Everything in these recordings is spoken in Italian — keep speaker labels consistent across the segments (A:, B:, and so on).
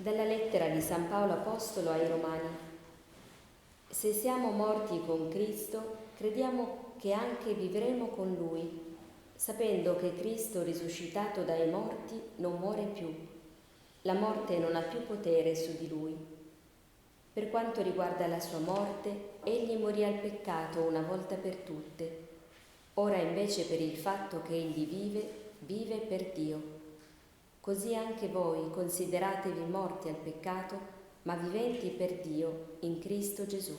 A: Dalla lettera di San Paolo Apostolo ai Romani. Se siamo morti con Cristo, crediamo che anche vivremo con Lui, sapendo che Cristo, risuscitato dai morti, non muore più. La morte non ha più potere su di Lui. Per quanto riguarda la sua morte, Egli morì al peccato una volta per tutte. Ora invece per il fatto che Egli vive, vive per Dio. Così anche voi consideratevi morti al peccato, ma viventi per Dio in Cristo Gesù.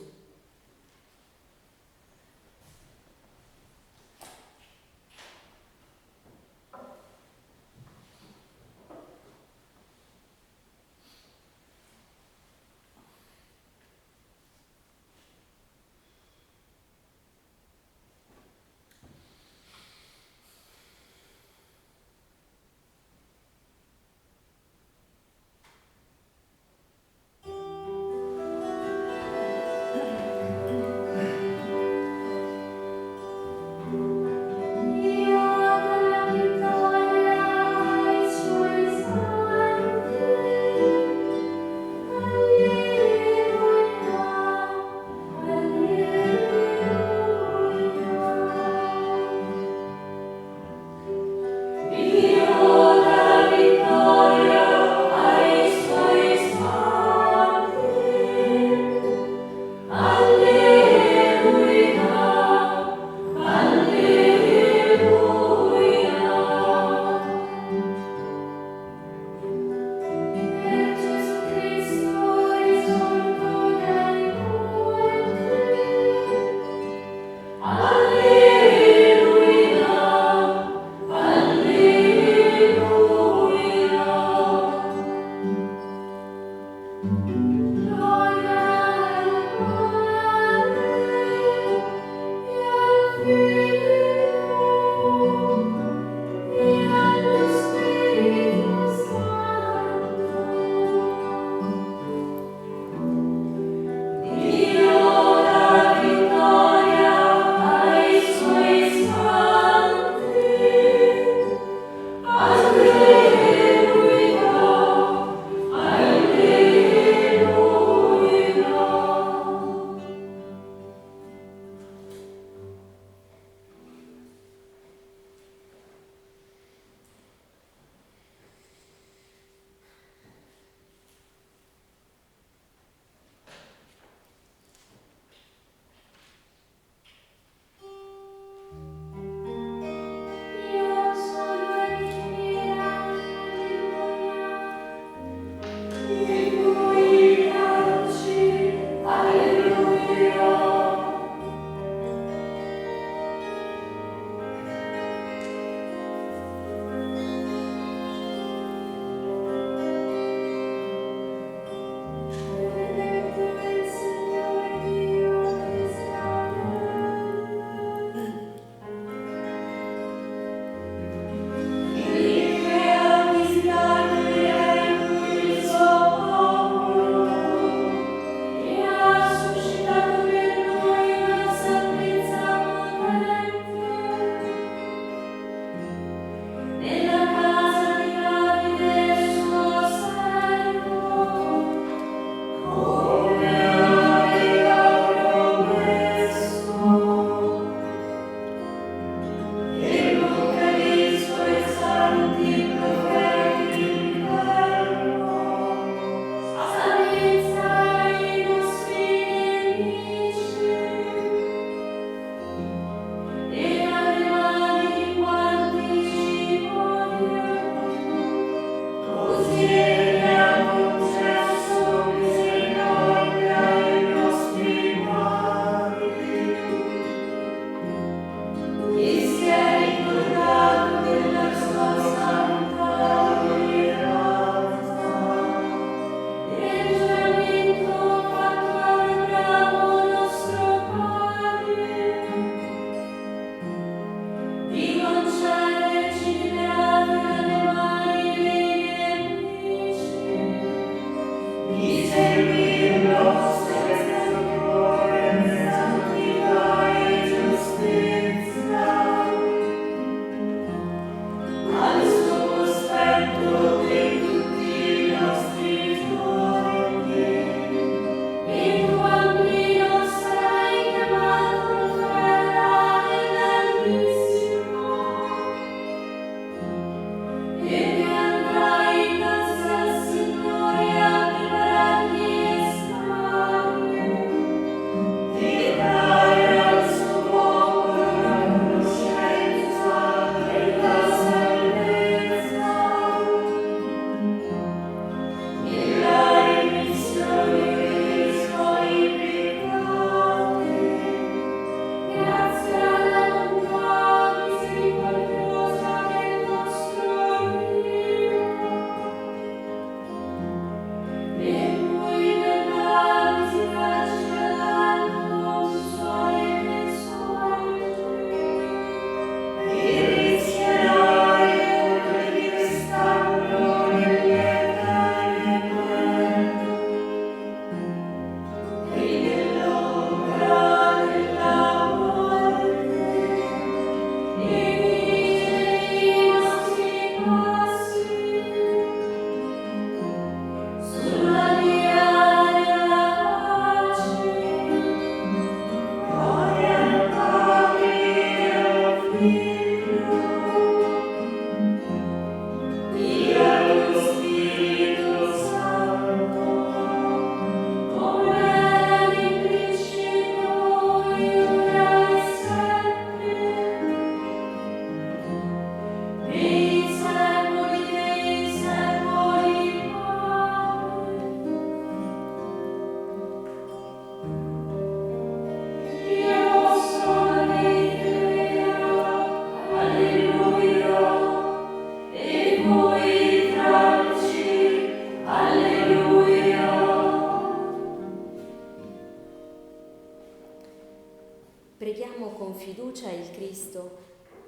A: crediamo con fiducia il Cristo,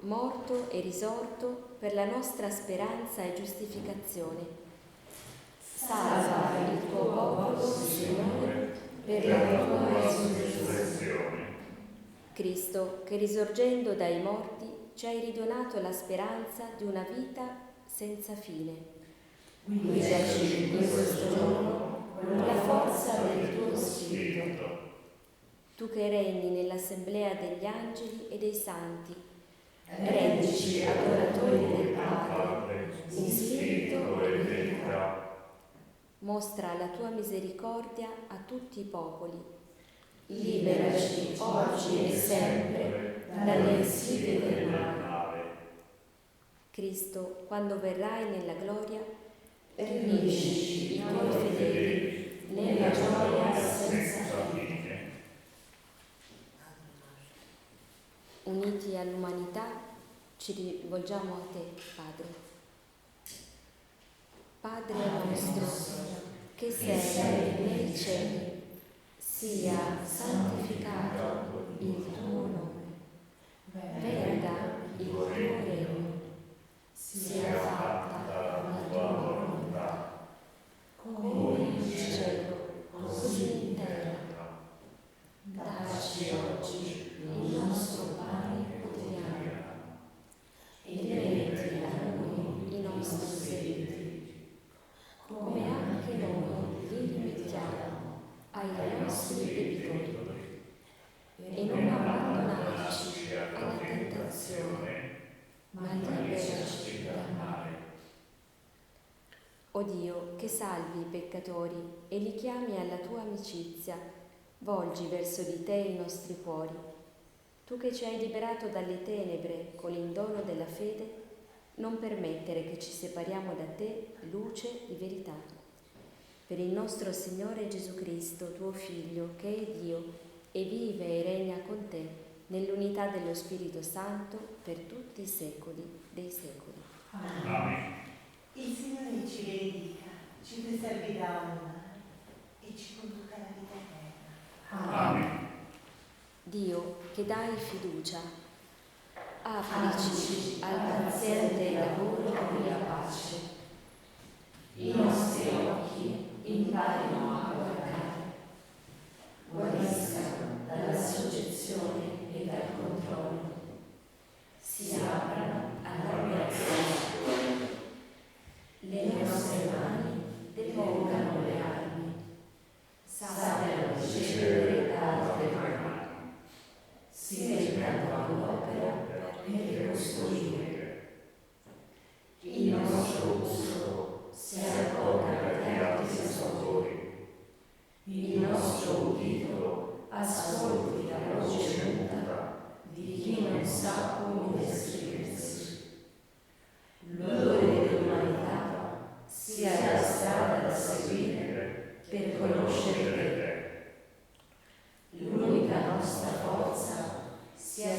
A: morto e risorto per la nostra speranza e giustificazione. Salva il tuo popolo, Signore, per la tua risurrezione. Cristo, che risorgendo dai morti ci hai ridonato la speranza di una vita senza fine. Guidaci in questo giorno con la forza del tuo Spirito. Tu che regni nell'assemblea degli angeli e dei santi, rendici adoratori del Padre, in spirito e verità. Mostra la tua misericordia a tutti i popoli. Liberaci oggi e sempre dalle sfide del male. Cristo, quando verrai nella gloria, riunisci i tuoi fedeli nella gioia senza fine. Uniti all'umanità, ci rivolgiamo a te, Padre. Padre nostro, che sei nei cieli, sia santificato il tuo nome. Venga il tuo regno, sia fatta la tua volontà, come in cielo, così in terra. Dacci oggi il nostro pane quotidiano e rimetti a noi i nostri debiti, come anche noi li rimettiamo ai nostri debitori. E non abbandonarci alla tentazione, ma liberaci dal male. O Dio, che salvi i peccatori e li chiami alla tua amicizia, volgi verso di te i nostri cuori. Tu che ci hai liberato dalle tenebre con il dono della fede, non permettere che ci separiamo da te, luce di verità. Per il nostro Signore Gesù Cristo, tuo Figlio, che è Dio e vive e regna con te nell'unità dello Spirito Santo per tutti i secoli dei secoli.
B: Amen. Il Signore ci benedica, ci preservi da ogni male e ci conduca alla vita eterna.
C: Amen.
A: Dio, che dai fiducia, aprici al paziente lavoro della pace.
C: I nostri occhi imparino a guardare, guariscano dalla soggezione e dal controllo, si aprano all'ammirazione, le nostre mani depongano le armi, sappiano ricevere d'altre mani, si mettano all'opera per costruire. Il nostro gusto si accorga agli altri sapori, il nostro udito ascolti la voce muta di chi non sa come esprimersi. L'odore dell'umanità sia la strada da seguire per conoscere te. L'unica nostra forza sia